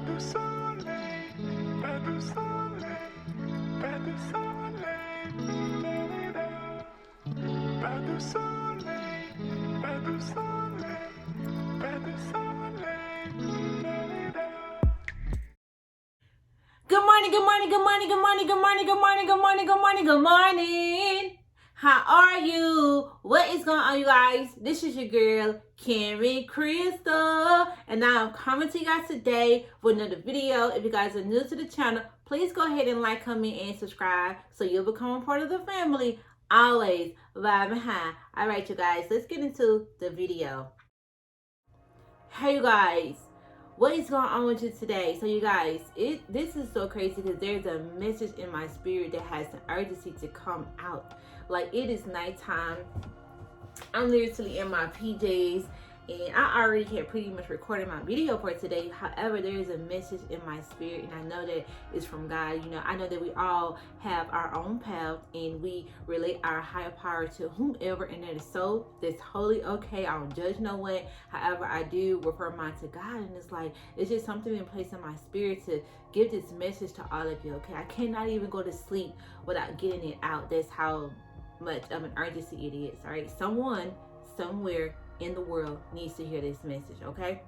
du soleil, pas du soleil, pas du soleil, da-da-da. Pas du soleil, pas du soleil, pas du soleil, da-da-da. Good morning, good morning, good morning, good morning, good morning, good morning, good morning, good morning, good morning. How are you? What is going on, you guys? This is your girl, Karen Crystal, and I'm coming to you guys today with another video. If you guys are new to the channel, please go ahead and like, comment, and subscribe so you'll become a part of the family. Always vibing high. All right, you guys, let's get into the video. Hey, you guys. What is going on with you today? So you guys, this is so crazy because there's a message in my spirit that has an urgency to come out. Like, it is nighttime. I'm literally in my PJs and I already had pretty much recorded my video for today. However, there is a message in my spirit and I know that it's from God. You know, I know that we all have our own path and we relate our higher power to whomever, and that is so. That's totally okay. I don't judge no one. However, I do refer mine to God, and it's like, it's just something in place in my spirit to give this message to all of you, okay? I cannot even go to sleep without getting it out. That's how much of an urgency it is. All right, someone somewhere in the world needs to hear this message, okay?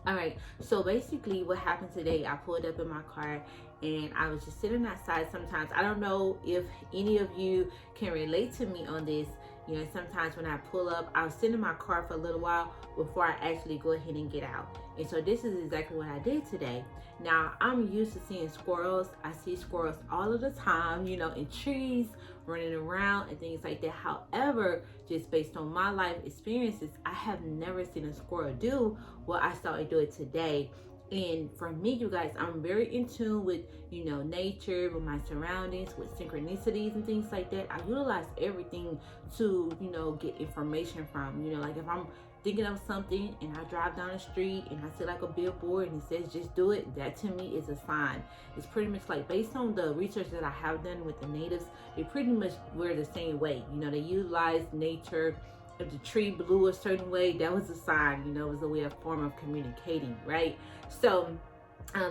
All right, so basically what happened today, I pulled up in my car and I was just sitting outside. Sometimes, I don't know if any of you can relate to me on this. You know, sometimes when I pull up, I'll sit in my car for a little while before I actually go ahead and get out. And so this is exactly what I did today. Now, I'm used to seeing squirrels. I see squirrels all of the time, you know, in trees, running around and things like that. However, just based on my life experiences, I have never seen a squirrel do what I saw it do it today. And for me, you guys, I'm very in tune with, you know, nature, with my surroundings, with synchronicities and things like that. I utilize everything to, you know, get information from. You know, like if I'm thinking of something and I drive down the street and I see like a billboard and it says just do it, that to me is a sign. It's pretty much like, based on the research that I have done with the natives, they pretty much were the same way. You know, they utilize nature. If the tree blew a certain way, that was a sign. You know, it was a way, a form of communicating, right? So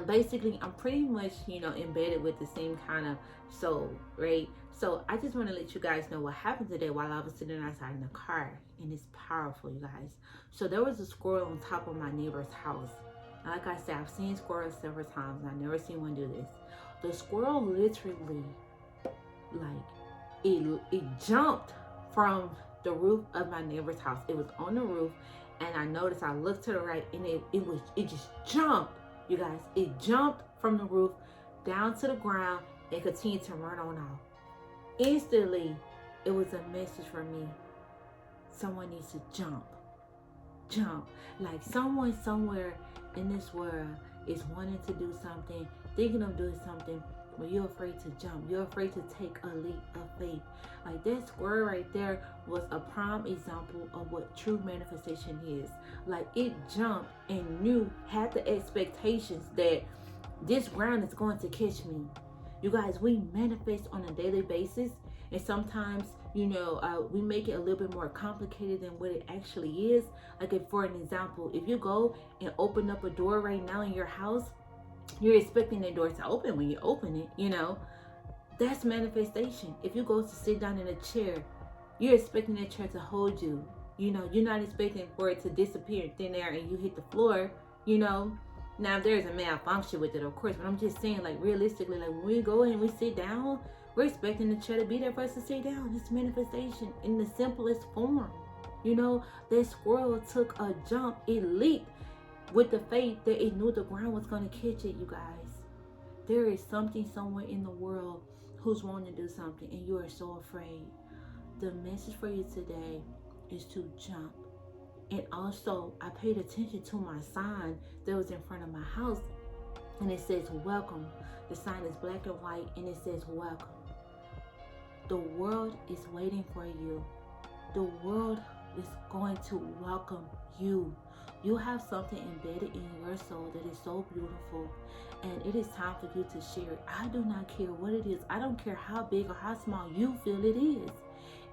basically, I'm pretty much, you know, embedded with the same kind of soul, right? So I just want to let you guys know what happened today while I was sitting outside in the car, and it's powerful, you guys. So there was a squirrel on top of my neighbor's house. Like I said, I've seen squirrels several times and I've never seen one do this. The squirrel literally, like, it jumped from the roof of my neighbor's house. It was on the roof, and I noticed, I looked to the right, and it just jumped, you guys. It jumped from the roof down to the ground and continued to run on off. Instantly, it was a message for me. Someone needs to jump. Like, someone somewhere in this world is wanting to do something, thinking of doing something, but you're afraid to jump. You're afraid to take a leap of faith. Like, that squirrel right there was a prime example of what true manifestation is. Like, it jumped and had the expectations that this ground is going to catch me. You guys, we manifest on a daily basis, and sometimes, you know, we make it a little bit more complicated than what it actually is. Like, if, for an example, if you go and open up a door right now in your house, you're expecting the door to open when you open it, you know. That's manifestation. If you go to sit down in a chair, you're expecting that chair to hold you. You know, you're not expecting for it to disappear in thin air and you hit the floor, you know. Now, there's a malfunction with it, of course, but I'm just saying, like, realistically, like, when we go and we sit down, we're expecting the chair to be there for us to sit down. It's manifestation in the simplest form. You know, that squirrel took a jump. It leaped with the faith that it knew the ground was going to catch it, you guys. There is something somewhere in the world who's wanting to do something, and you are so afraid. The message for you today is to jump. And also, I paid attention to my sign that was in front of my house, and it says welcome. The sign is black and white, and it says welcome. The world is waiting for you. The world is going to welcome you. You have something embedded in your soul that is so beautiful, and it is time for you to share it. I do not care what it is. I don't care how big or how small you feel it is.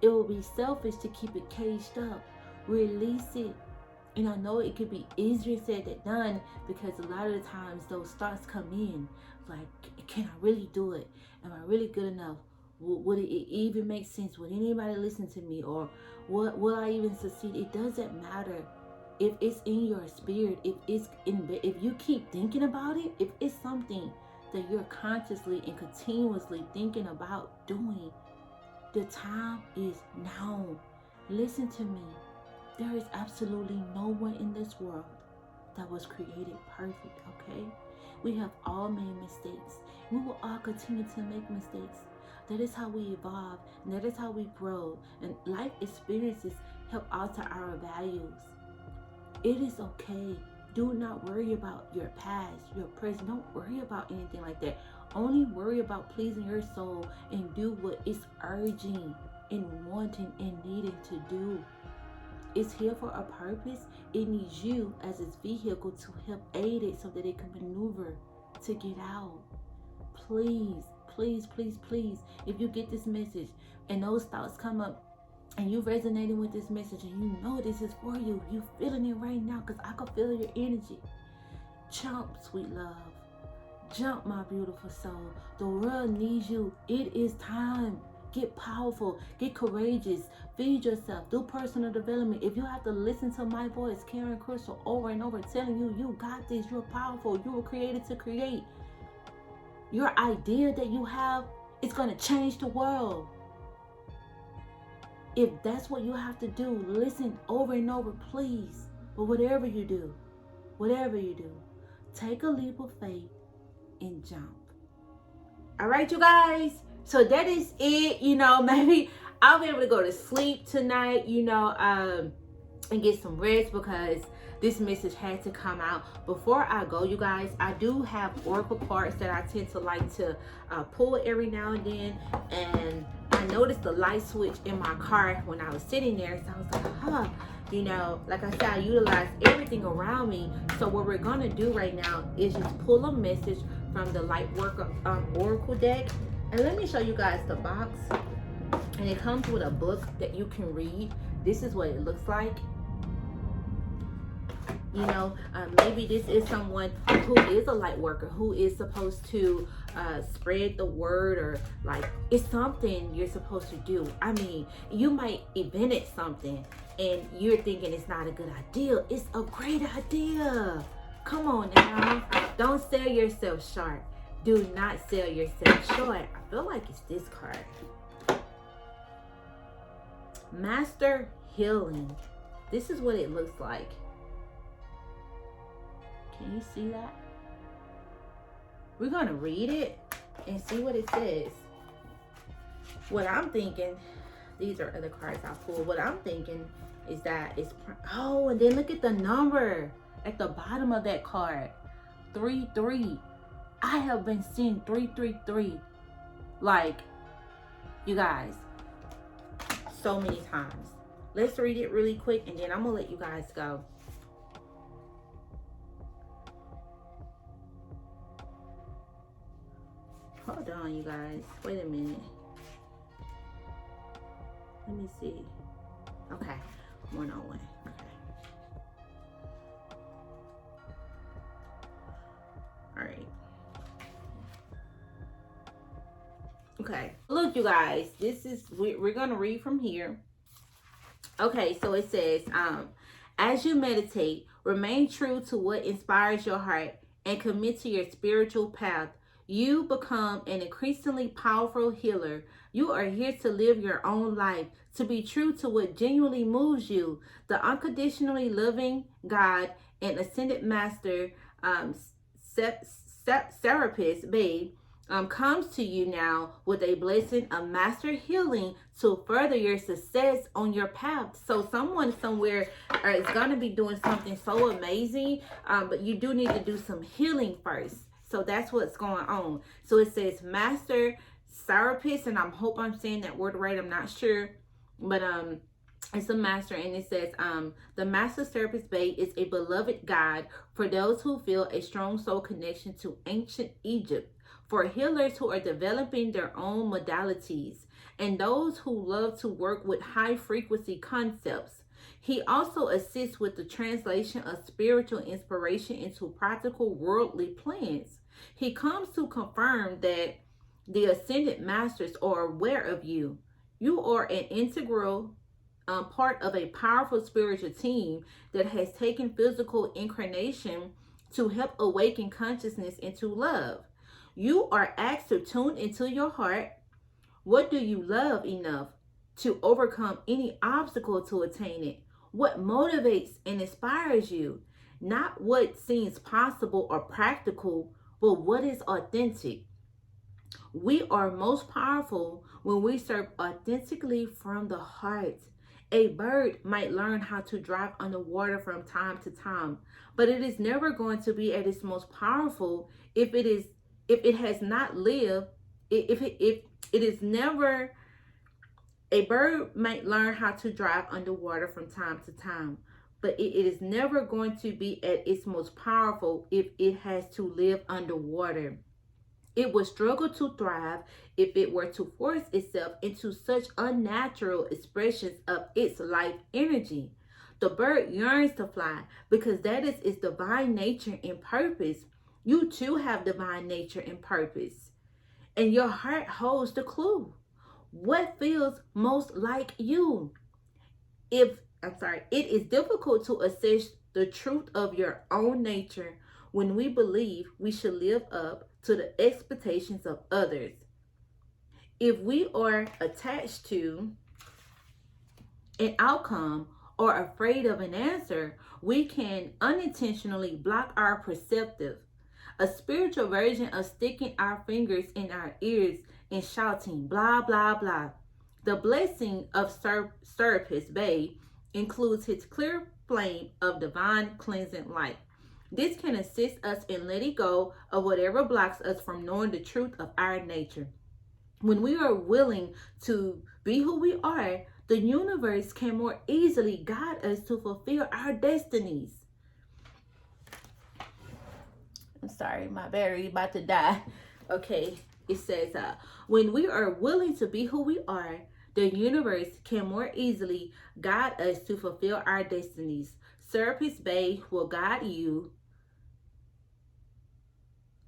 It will be selfish to keep it caged up. Release it. And I know it could be easier said than done, because a lot of the times those thoughts come in like, can I really do it? Am I really good enough? Would it even make sense? Would anybody listen to me? Or will I even succeed? It doesn't matter. If it's in your spirit, if you keep thinking about it, if it's something that you're consciously and continuously thinking about doing, the time is now. Listen to me. There is absolutely no one in this world that was created perfect, okay? We have all made mistakes. We will all continue to make mistakes. That is how we evolve, and that is how we grow. And life experiences help alter our values. It is okay. Do not worry about your past, your present. Don't worry about anything like that. Only worry about pleasing your soul and do what it's urging and wanting and needing to do. It's here for a purpose. It needs you as its vehicle to help aid it so that it can maneuver to get out. Please, please, please, please, if you get this message and those thoughts come up and you resonating with this message and you know this is for you, you feeling it right now, because I can feel your energy. Jump, sweet love. Jump, my beautiful soul. The world needs you. It is time. Get powerful, get courageous, feed yourself, do personal development. If you have to listen to my voice, Karen Crystal, over and over, telling you, you got this, you're powerful, you were created to create. Your idea that you have is going to change the world. If that's what you have to do, listen over and over, please. But whatever you do, take a leap of faith and jump. All right, you guys. So that is it. Maybe I'll be able to go to sleep tonight, and get some rest, because this message had to come out. Before I go, you guys, I do have oracle cards that I tend to like to pull every now and then. And I noticed the light switch in my car when I was sitting there. So I was like, like I said, I utilized everything around me. So what we're going to do right now is just pull a message from the Lightworker oracle deck. And let me show you guys the box. And it comes with a book that you can read. This is what it looks like. Maybe this is someone who is a light worker, who is supposed to spread the word, or like it's something you're supposed to do. I mean, you might invent something and you're thinking it's not a good idea. It's a great idea. Come on now. Don't sell yourself short. Do not sell yourself short. I feel like it's this card. Master Healing. This is what it looks like. Can you see that? We're going to read it and see what it says. What I'm thinking, these are other cards I pulled. What I'm thinking is that it's, and then look at the number at the bottom of that card. 33. I have been seeing 333. Like, you guys, so many times. Let's read it really quick and then I'm going to let you guys go. Hold on, you guys. Wait a minute. Let me see. Okay. 101. Okay. All right. Okay. Look, you guys. This is, we're going to read from here. Okay. So it says, as you meditate, remain true to what inspires your heart and commit to your spiritual path. You become an increasingly powerful healer. You are here to live your own life, to be true to what genuinely moves you. The unconditionally loving God and Ascended Master, Serapis Babe, comes to you now with a blessing of master healing to further your success on your path. So someone somewhere is going to be doing something so amazing, but you do need to do some healing first. So that's what's going on. So it says Master Serapis, and I hope I'm saying that word right. I'm not sure, but it's a master, and it says the Master Serapis Babe is a beloved guide for those who feel a strong soul connection to ancient Egypt, for healers who are developing their own modalities, and those who love to work with high frequency concepts. He also assists with the translation of spiritual inspiration into practical worldly plans. He comes to confirm that the ascended masters are aware of you. You are an integral part of a powerful spiritual team that has taken physical incarnation to help awaken consciousness into love. You are asked to tune into your heart. What do you love enough to overcome any obstacle to attain it? What motivates and inspires you? Not what seems possible or practical, but what is authentic. We are most powerful when we serve authentically from the heart. A bird might learn how to drive underwater from time to time, but it is never going to be at its most powerful if it has not lived if it is never. A bird might learn how to drive underwater from time to time, but it is never going to be at its most powerful if it has to live underwater. It would struggle to thrive if it were to force itself into such unnatural expressions of its life energy. The bird yearns to fly because that is its divine nature and purpose. You too have divine nature and purpose, and your heart holds the clue. What feels most like you? It is difficult to assess the truth of your own nature when we believe we should live up to the expectations of others. If we are attached to an outcome or afraid of an answer, we can unintentionally block our perceptive. A spiritual version of sticking our fingers in our ears and shouting blah blah blah. The blessing of Serapis Bey includes his clear flame of divine cleansing light. This can assist us in letting go of whatever blocks us from knowing the truth of our nature. When we are willing to be who we are, the universe can more easily guide us to fulfill our destinies. I'm sorry, my battery about to die. Okay, it says, when we are willing to be who we are, the universe can more easily guide us to fulfill our destinies. Serapis Bey will guide you.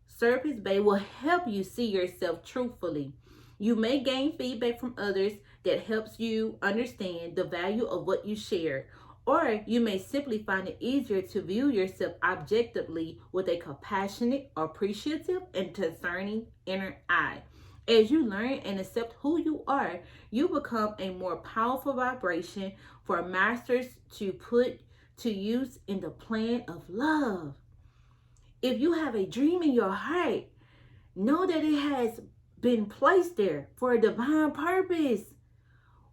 Serapis Bey will help you see yourself truthfully. You may gain feedback from others that helps you understand the value of what you share, or you may simply find it easier to view yourself objectively with a compassionate, appreciative, and discerning inner eye. As you learn and accept who you are, you become a more powerful vibration for masters to put to use in the plan of love. If you have a dream in your heart, know that it has been placed there for a divine purpose.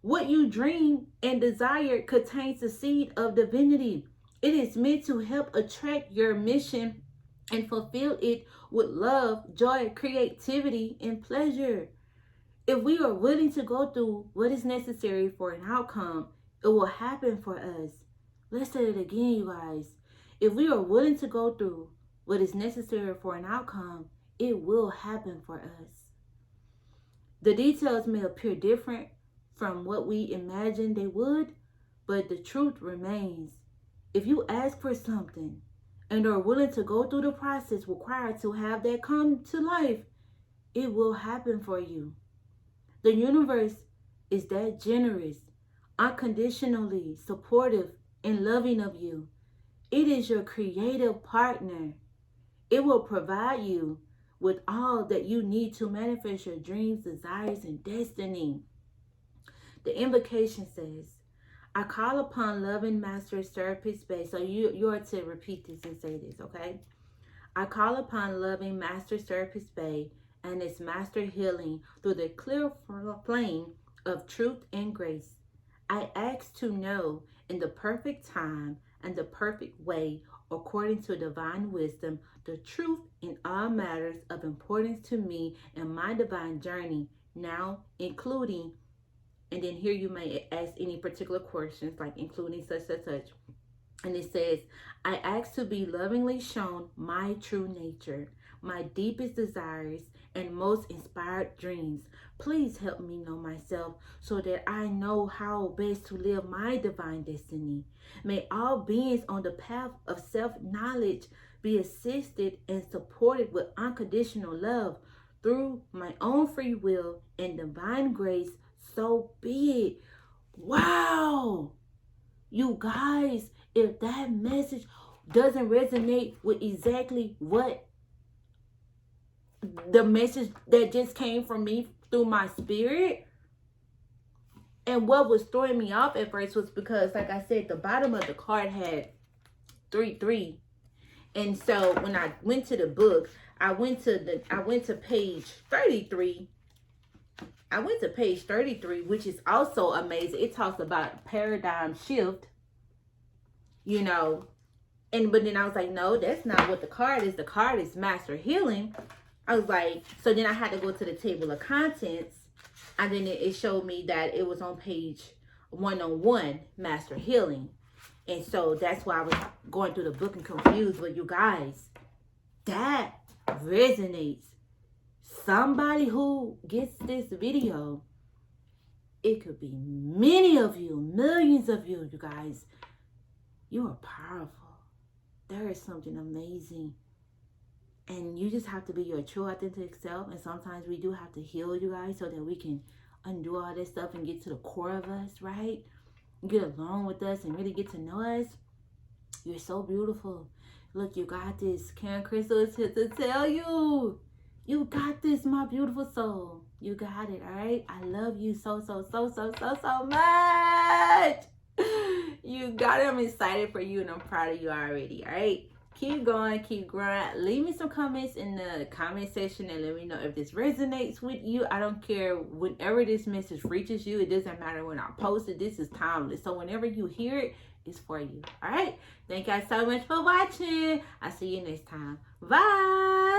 What you dream and desire contains the seed of divinity. It is meant to help attract your mission and fulfill it with love, joy, creativity, and pleasure. If we are willing to go through what is necessary for an outcome, it will happen for us. Let's say it again, you guys. If we are willing to go through what is necessary for an outcome, it will happen for us. The details may appear different from what we imagined they would, but the truth remains. If you ask for something and are willing to go through the process required to have that come to life, it will happen for you. The universe is that generous, unconditionally supportive, and loving of you. It is your creative partner. It will provide you with all that you need to manifest your dreams, desires, and destiny. The invocation says, I call upon loving Master Serapis Bey. So you are to repeat this and say this, okay? I call upon loving Master Serapis Bey and its master healing through the clear flame of truth and grace. I ask to know in the perfect time and the perfect way, according to divine wisdom, the truth in all matters of importance to me and my divine journey, now including, and then here you may ask any particular questions, like including such. And it says, I ask to be lovingly shown my true nature, my deepest desires, and most inspired dreams. Please help me know myself so that I know how best to live my divine destiny. May all beings on the path of self-knowledge be assisted and supported with unconditional love through my own free will and divine grace. So be it. Wow! You guys, if that message doesn't resonate with exactly what the message that just came from me through my spirit, and what was throwing me off at first was because, like I said, the bottom of the card had 3-3. And so when I went to the book, I went to page 33. I went to page 33, which is also amazing. It talks about paradigm shift, you know. But then I was like, no, that's not what the card is. The card is master healing. I was like, so then I had to go to the table of contents, and then it showed me that it was on page 101, master healing. And so that's why I was going through the book and confused. But you guys, that resonates. Somebody who gets this video, it could be many of you, millions of you, you guys. You are powerful. There is something amazing. And you just have to be your true authentic self. And sometimes we do have to heal, you guys, so that we can undo all this stuff and get to the core of us, right? Get along with us and really get to know us. You're so beautiful. Look, you got this. Karen Crystal is here to tell you. You got this, my beautiful soul. You got it, all right? I love you so much. You got it. I'm excited for you and I'm proud of you already, all right? Keep going, keep growing. Leave me some comments in the comment section and let me know if this resonates with you. I don't care. Whenever this message reaches you, it doesn't matter when I post it. This is timeless. So whenever you hear it, it's for you. All right? Thank you guys so much for watching. I'll see you next time. Bye.